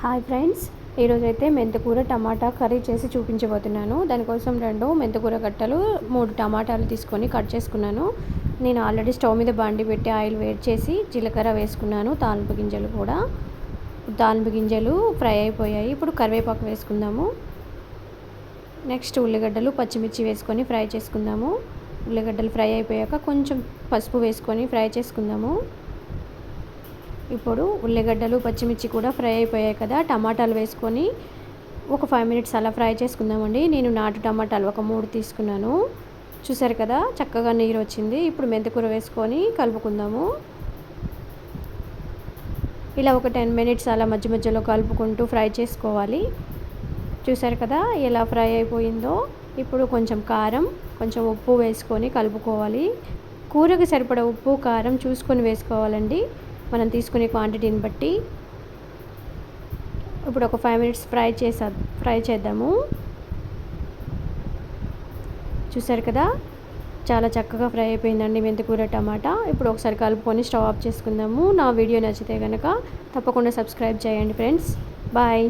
Hi friends, ఈరోజైతే మెంతికూర టమాటా curry చేసి చూపించబోతున్నాను. దానికోసం 2 మెంతికూర కట్టలు 3 టమాటాలు తీసుకొని కట్ చేసుకున్నాను. నేను ఆల్రెడీ స్టవ్ మీద బాండి పెట్టి ఆయిల్ వేడి చేసి జీలకర్ర వేసుకున్నాను. తాలింపు గింజలు కూడా ఫ్రై అయిపోయాయి. ఇప్పుడు కరివేపాకు వేసుకుందాము. నెక్స్ట్ ఉల్లిగడ్డలు పచ్చిమిర్చి వేసుకొని ఫ్రై చేసుకుందాము. ఉల్లిగడ్డలు ఫ్రై అయిపోయాక కొంచెం పసుపు వేసుకొని ఫ్రై చేసుకుందాము. ఇప్పుడు ఉల్లిగడ్డలు పచ్చిమిర్చి కూడా ఫ్రై అయిపోయాయి కదా, టమాటాలు వేసుకొని ఒక 5 మినిట్స్ అలా ఫ్రై చేసుకుందామండి. నేను నాటు టమాటాలు ఒక 3 తీసుకున్నాను. చూసారు కదా, చక్కగా నీరు వచ్చింది. ఇప్పుడు మెంతికూర వేసుకొని కలుపుకుందాము. ఇలా ఒక 10 మినిట్స్ అలా మధ్య మధ్యలో కలుపుకుంటూ ఫ్రై చేసుకోవాలి. చూసారు కదా ఎలా ఫ్రై అయిపోయిందో. ఇప్పుడు కొంచెం కారం, కొంచెం ఉప్పు వేసుకొని కలుపుకోవాలి. కూరకు సరిపడా ఉప్పు కారం చూసుకొని వేసుకోవాలండి, మనం తీసుకునే క్వాంటిటీని బట్టి. ఇప్పుడు ఒక 5 మినిట్స్ ఫ్రై చేద్దాము. చూసారు కదా, చాలా చక్కగా ఫ్రై అయిపోయిందండి మెంతికూర టమాటా. ఇప్పుడు ఒకసారి కలుపుకొని స్టవ్ ఆఫ్ చేసుకుందాము. నా వీడియో నచ్చితే కనుక తప్పకుండా సబ్స్క్రైబ్ చేయండి ఫ్రెండ్స్. బాయ్.